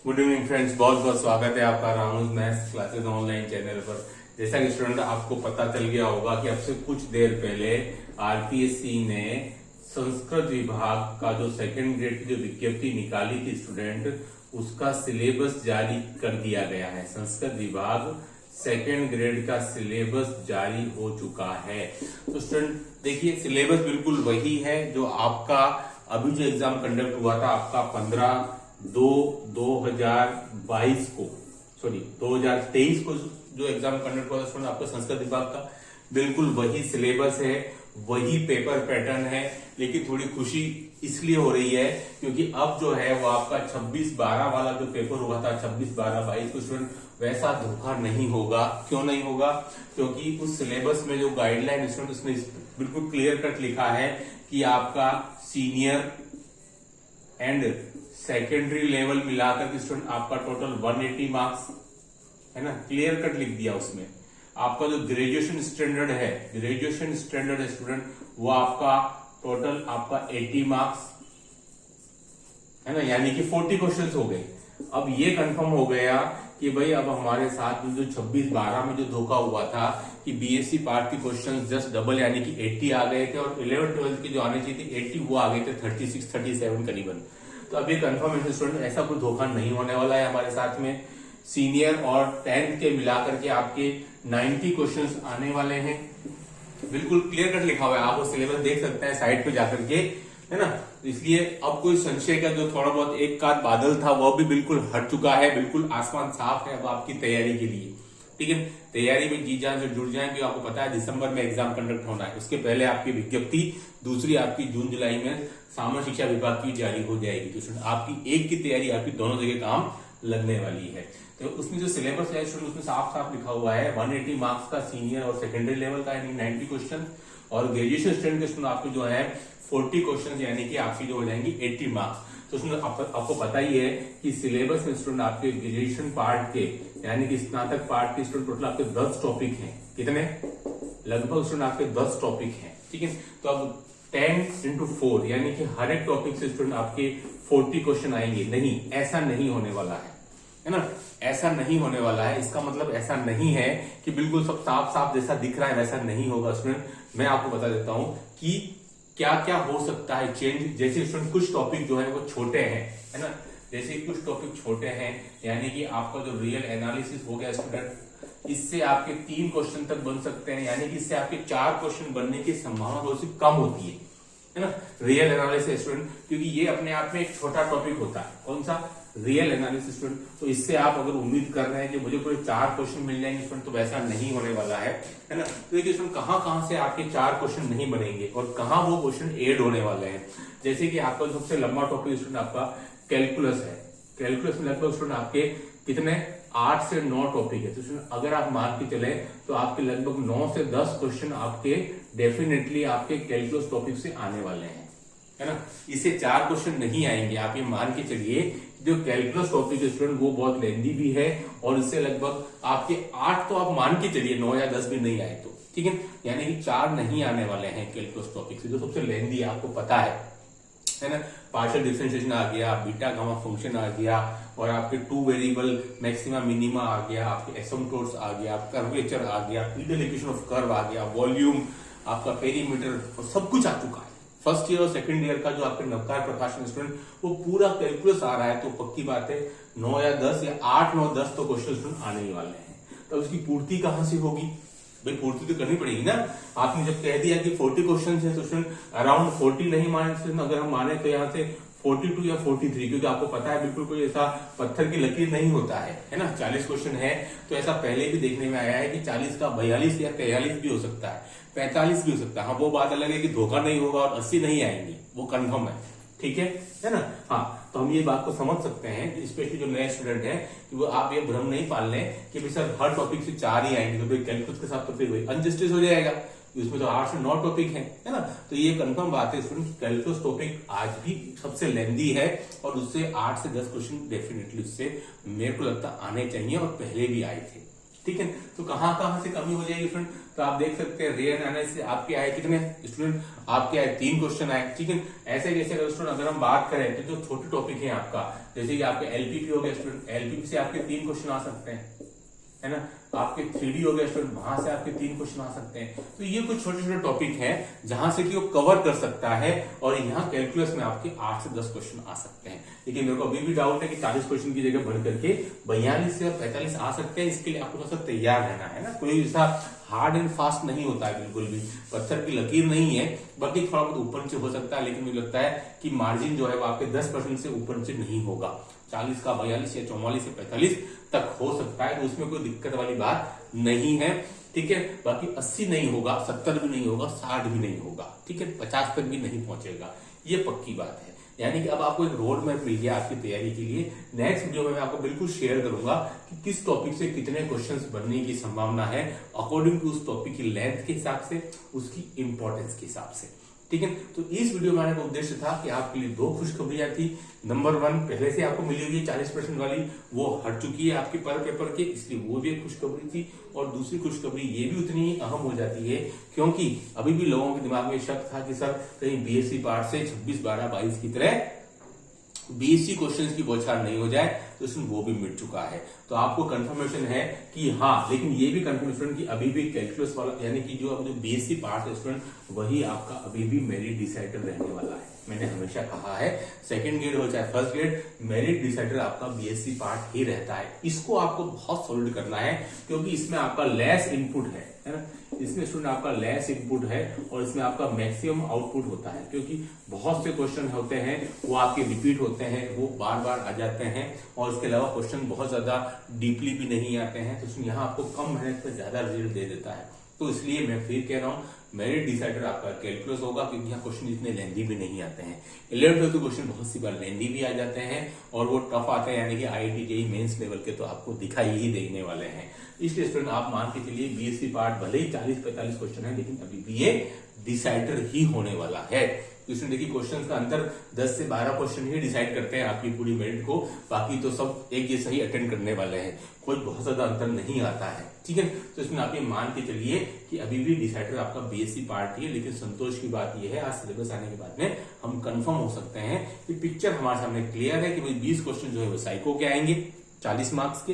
Good evening friends, बहुत बहुत स्वागत है आपका रामूज मैथ्स क्लासेस ऑनलाइन चैनल पर। जैसा कि स्टूडेंट आपको पता चल गया होगा कि अब से कुछ देर पहले आरपीएससी ने संस्कृत विभाग का जो सेकंड ग्रेड की जो विज्ञप्ति निकाली थी स्टूडेंट, उसका सिलेबस जारी कर दिया गया है। संस्कृत विभाग सेकंड ग्रेड का सिलेबस जारी हो चुका है। तो स्टूडेंट देखिए, सिलेबस बिल्कुल वही है जो आपका अभी जो एग्जाम कंडक्ट हुआ था आपका 15/2/2022 को 2023 को जो एग्जाम कंडक्ट हुआ था आपका संस्कृत विभाग का, बिल्कुल वही सिलेबस है, वही पेपर पैटर्न है। लेकिन थोड़ी खुशी इसलिए हो रही है क्योंकि अब जो है वो आपका 26/12 वाला जो पेपर हुआ था 26/12/22 को स्टूडेंट वैसा धोखा नहीं होगा। क्यों नहीं होगा? क्योंकि उस सिलेबस में जो गाइडलाइन स्टूडेंट उसमें बिल्कुल क्लियर कट लिखा है कि आपका सीनियर एंड सेकेंडरी लेवल मिलाकर के स्टूडेंट आपका टोटल 180 मार्क्स है ना, क्लियर कट लिख दिया उसमें। आपका जो ग्रेजुएशन स्टैंडर्ड है स्टूडेंट, वो आपका टोटल आपका 80 मार्क्स है ना, यानी कि 40 क्वेश्चंस हो गए। अब ये कंफर्म हो गया कि भाई अब हमारे साथ में जो 26/12 में जो धोखा हुआ था कि बीएससी पार्ट के क्वेश्चन जस्ट डबल यानी कि 80 आ गए थे और 11th-12th के जो आने चाहिए थे 80 वो आ गए थे 36-37 करीबन। तो अब ये कंफर्म है स्टूडेंट, ऐसा कोई धोखा नहीं होने वाला है हमारे साथ में। सीनियर और 10th के मिलाकर के आपके 90 क्वेश्चंस आने वाले हैं। बिल्कुल क्लियर कट लिखा हुआ है, आप वो सिलेबस देख सकते हैं साइट पे जाकर के, है ना। इसलिए अब कोई संशय का जो थोड़ा बहुत एक का बादल था वो भी बिल्कुल हट चुका है, बिल्कुल आसमान साफ है अब आपकी तैयारी के लिए। ठीक है, तैयारी में जी जान से जुड़ जाए क्योंकि आपको पता है दिसंबर में एग्जाम कंडक्ट होना है। उसके पहले आपकी विज्ञप्ति दूसरी आपकी जून-जुलाई में सामान्य शिक्षा विभाग की जारी हो जाएगी। तो आपकी एक की तैयारी आपकी दोनों जगह काम लगने वाली है। तो उसमें जो सिलेबस है उसमें साफ साफ लिखा हुआ है 180 मार्क्स का सीनियर और सेकेंडरी लेवल का यानी 90 क्वेश्चन, और ग्रेजुएशन स्टूडेंट के स्टूडेंट आपके जो है 40 क्वेश्चन यानी कि आपकी जो हो जाएंगी 80 मार्क्स। तो उसमें आपको पता ही है कि सिलेबस में स्टूडेंट आपके ग्रेजुएशन पार्ट के यानी कि स्नातक पार्ट के स्टूडेंट टोटल आपके 10 टॉपिक हैं। कितने? लगभग स्टूडेंट आपके 10 टॉपिक हैं। ठीक है, तो अब 10x4 यानी कि हर एक टॉपिक से स्टूडेंट आपके 40 क्वेश्चन आएंगे। नहीं, ऐसा नहीं होने वाला है ना, ऐसा नहीं होने वाला है। इसका मतलब ऐसा नहीं है कि बिल्कुल सब साफ साफ जैसा दिख रहा है वैसा नहीं होगा स्टूडेंट। मैं आपको बता देता हूं कि क्या क्या हो सकता है चेंज। जैसे स्टूडेंट कुछ टॉपिक जो है वो छोटे हैं, है ना, जैसे कुछ टॉपिक छोटे हैं यानी कि आपका जो रियल एनालिसिस हो गया स्टूडेंट, इससे आपके 3 क्वेश्चन तक बन सकते हैं, यानी कि इससे आपके 4 क्वेश्चन बनने की संभावना थोड़ी सी कम होती है ना, रियल एनालिसिस स्टूडेंट, क्योंकि ये अपने आप में एक छोटा टॉपिक होता है। कौन सा? Real analysis student. तो इससे आप अगर उम्मीद कर रहे हैं कि मुझे कोई 4 क्वेश्चन मिल जाएंगे स्टूडेंट, तो वैसा नहीं होने वाला है ना। तो देखिए स्टूडेंट कहां से आपके 4 क्वेश्चन नहीं बनेंगे और कहां वो क्वेश्चन एड होने वाले हैं। जैसे कि आपका सबसे लंबा टॉपिक स्टूडेंट आपका कैलकुलस है। कैलकुलस में लगभग स्टूडेंट आपके कितने 8 से 9 टॉपिक है। तो अगर आप मान के चले तो आपके लगभग 9 से 10 क्वेश्चन आपके डेफिनेटली आपके कैलकुलस टॉपिक से आने वाले हैं, है ना। इससे 4 क्वेश्चन नहीं आएंगे। आप ये मान के चलिए जो कैलकुलस टॉपिक है स्टूडेंट वो बहुत लेंदी भी है और इससे लगभग आपके 8 तो आप मान के चलिए, 9 या 10 भी नहीं आए तो ठीक है, यानी कि 4 नहीं आने वाले हैं कैलकुलस टॉपिक से, जो सबसे लेंदी है, आपको पता है ना। पार्शियल डिफरेंशिएशन आ गया, बीटा गामा फंक्शन आ गया, और आपके 2 वेरिएबल मैक्सिमा मिनिमा आ गया, आपके एसिम्पटोट्स आ गया, कर्वेचर आ गया, पीडल इक्वेशन ऑफ कर्व आ गया, वॉल्यूम, आपका पेरीमीटर, और सब कुछ आ चुका है। फर्स्ट ईयर और सेकंड ईयर का जो आपके नवकार प्रकाशन स्टूडेंट वो पूरा कैलकुलस आ रहा है। तो पक्की बात है 9 या 10 या 8, 9, 10 तो क्वेश्चन स्टूडेंट आने ही वाले हैं। तो उसकी पूर्ति कहां से होगी? भाई पूर्ति तो करनी पड़ेगी ना। आपने जब कह दिया कि 40 क्वेश्चन है तो स्टूडेंट अराउंड 40 नहीं माने, अगर हम माने तो यहाँ से 42 या 43, क्योंकि आपको पता है बिल्कुल कोई ऐसा पत्थर की लकीर नहीं होता है ना। 40 क्वेश्चन है तो ऐसा पहले भी देखने में आया है कि 40 का 42 या 43 भी हो सकता है, 45 भी हो सकता है। हाँ, वो बात अलग है कि धोखा नहीं होगा और 80 नहीं आएंगी, वो कंफर्म है। ठीक है ना। हाँ, तो हम ये बात को समझ सकते हैं, स्पेशली जो नए स्टूडेंट हैं, कि वो आप ये भ्रम नहीं पाल लें कि भाई सर हर टॉपिक से 4 ही आएंगे, तो फिर कैलकुलस के साथ तो फिर वही अनजस्टिस हो जाएगा, उसमें तो 8 से 9 टॉपिक है ना। तो ये कंफर्म बात है स्टूडेंट, कैलकुलस टॉपिक आज भी सबसे लेंदी है और उससे 8 से 10 क्वेश्चन डेफिनेटली उससे मेरे को लगता आने चाहिए और पहले भी आए थे, ठीक है। तो कहां से कमी हो जाएगी स्टूडेंट, तो आप देख सकते हैं रियल एनालिसिस आपके आए कितने स्टूडेंट, आपके आए 3 क्वेश्चन आए, ठीक है। ऐसे जैसे स्टूडेंट अगर हम बात करें तो जो छोटे टॉपिक है आपका, जैसे कि आपके एलपीपी हो गया स्टूडेंट, एलपीपी से आपके 3 क्वेश्चन आ सकते हैं, है ना। आपके 3D हो गया स्टूडेंट, वहां से आपके 3 क्वेश्चन आ सकते हैं। तो ये कुछ छोटे छोटे टॉपिक हैं जहां से कि वो कवर कर सकता है, और यहाँ कैलकुलस में आपके 8 से 10 क्वेश्चन आ सकते हैं। लेकिन मेरे को अभी भी डाउट है कि 40 क्वेश्चन की जगह बढ़ करके 42 से 45 आ सकते हैं। इसके लिए आपको थोड़ा सा तैयार रहना है ना, कोई ऐसा हार्ड एंड फास्ट नहीं होता है, बिल्कुल भी पत्थर की लकीर नहीं है। बाकी थोड़ा बहुत ऊपर नीचे हो सकता है, लेकिन मुझे लगता है कि मार्जिन जो है वो आपके 10% से ऊपर नीचे नहीं होगा। 40 का 42 या 44 से 45 तक हो सकता है, तो उसमें कोई दिक्कत वाली बात नहीं है, ठीक है। बाकी 80 नहीं होगा, 70 भी नहीं होगा, 60 भी नहीं होगा, ठीक है, 50 तक भी नहीं पहुंचेगा, ये पक्की बात है। यानी कि अब आपको एक रोड मैप मिल गया आपकी तैयारी के लिए। नेक्स्ट वीडियो में मैं आपको बिल्कुल शेयर करूंगा कि किस टॉपिक से कितने क्वेश्चंस बनने की संभावना है, अकॉर्डिंग टू उस टॉपिक की लेंथ के हिसाब से, उसकी इंपॉर्टेंस के हिसाब से, ठीक है। तो इस वीडियो में आने का उद्देश्य था कि आपके लिए 2 खुशखबरियां थी। नंबर 1 पहले से आपको मिली हुई है 40% वाली, वो हट चुकी है आपके पर पेपर के, इसलिए वो भी एक खुशखबरी थी। और दूसरी खुशखबरी ये भी उतनी ही अहम हो जाती है, क्योंकि अभी भी लोगों के दिमाग में शक था कि सर कहीं बीएससी पार्ट से 26, 12, 22 की तरह बीएससी क्वेश्चंस की बौछार नहीं हो जाए, तो इसमें वो भी मिट चुका है। तो आपको कंफर्मेशन है कि हाँ, लेकिन ये भी कंफर्मेशन कि अभी भी कैलकुलस वाला, यानी कि जो बीएससी पार्ट है स्टूडेंट, वही आपका अभी भी मेरिट डिसाइडर रहने वाला है। मैंने हमेशा कहा है, सेकंड ग्रेड हो चाहे फर्स्ट ग्रेड, मेरिट डिसाइडर आपका बीएससी पार्ट ही रहता है। इसको आपको बहुत सॉलिड करना है, क्योंकि इसमें आपका लेस इनपुट है ना। इसमें स्टूडेंट आपका लेस इनपुट है और इसमें आपका मैक्सिमम आउटपुट होता है, क्योंकि बहुत से क्वेश्चन होते हैं वो आपके रिपीट होते हैं, वो बार बार आ जाते हैं, और इसके अलावा क्वेश्चन बहुत ज्यादा डीपली भी नहीं आते हैं। तो इसमें यहाँ आपको कम मेहनत पर ज्यादा रिजल्ट दे देता है। तो इसलिए मैं फिर कह रहा हूँ, मेरिट डिसाइडर आपका कैलकुलस होगा, क्योंकि यहाँ क्वेश्चन इतने लेंदी भी नहीं आते हैं। 11th क्वेश्चन बहुत सी बार लेंदी भी आ जाते हैं और वो टफ आते हैं, यानी कि आईआईटी जेईई मेंस लेवल के तो आपको दिखाई ही देने वाले हैं। इसलिए स्टूडेंट आप मान के चलिए बीएससी पार्ट भले ही 40-45 क्वेश्चन है, लेकिन अभी भी ये डिसाइडर ही होने वाला है। तो इसमें देखिए क्वेश्चन का अंतर 10 से 12 क्वेश्चन ही डिसाइड करते हैं आपकी पूरी मेरिट को, बाकी तो सब एक जैसा ही अटेंड करने वाले हैं, कोई बहुत ज्यादा अंतर नहीं आता है, ठीक है। तो इसमें आप ये मान के चलिए कि अभी भी डिसाइडर आपका बीएससी पार्ट ही है। लेकिन संतोष की बात यह है, आज सिलेबस आने के बाद में हम कंफर्म हो सकते हैं कि पिक्चर हमारे सामने क्लियर है कि भाई 20 क्वेश्चन जो है वो साइको के आएंगे 40 मार्क्स के,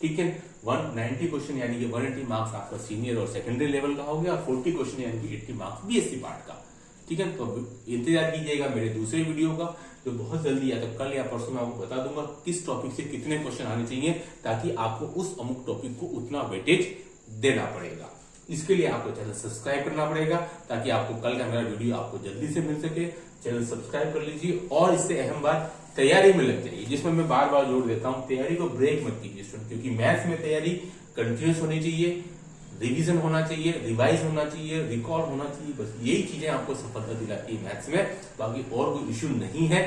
ठीक है। 190 क्वेश्चन यानी कि 180 मार्क्स आपका सीनियर और सेकेंडरी लेवल का हो गया, और 40 क्वेश्चन यानी कि 80 मार्क्स बीएससी पार्ट का, ठीक है। तो इंतजार कीजिएगा मेरे दूसरे वीडियो का, जो बहुत जल्दी या तो कल या परसों में आपको बता दूंगा किस टॉपिक से कितने क्वेश्चन आने चाहिए, ताकि आपको उस अमुक टॉपिक को उतना वेटेज देना पड़ेगा। इसके लिए आपको चैनल सब्सक्राइब करना पड़ेगा, ताकि आपको कल का मेरा वीडियो आपको जल्दी से मिल सके। चैनल सब्सक्राइब कर लीजिए, और इससे अहम बात, तैयारी में लग जाइए, जिसमें मैं बार बार जोड़ देता हूं, तैयारी को ब्रेक मत कीजिए स्टूडेंट, क्योंकि मैथ्स में तैयारी कंटिन्यूस होनी चाहिए, रिवीजन होना चाहिए, रिवाइज होना चाहिए, रिकॉल होना चाहिए। बस यही चीजें आपको सफलता दिलाती है मैथ्स में, बाकी और कोई इश्यू नहीं है,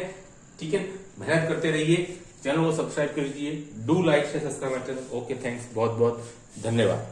ठीक है। मेहनत करते रहिए, चैनल को सब्सक्राइब कर लीजिए, do like share subscribe my channel. Okay, thanks, बहुत बहुत धन्यवाद।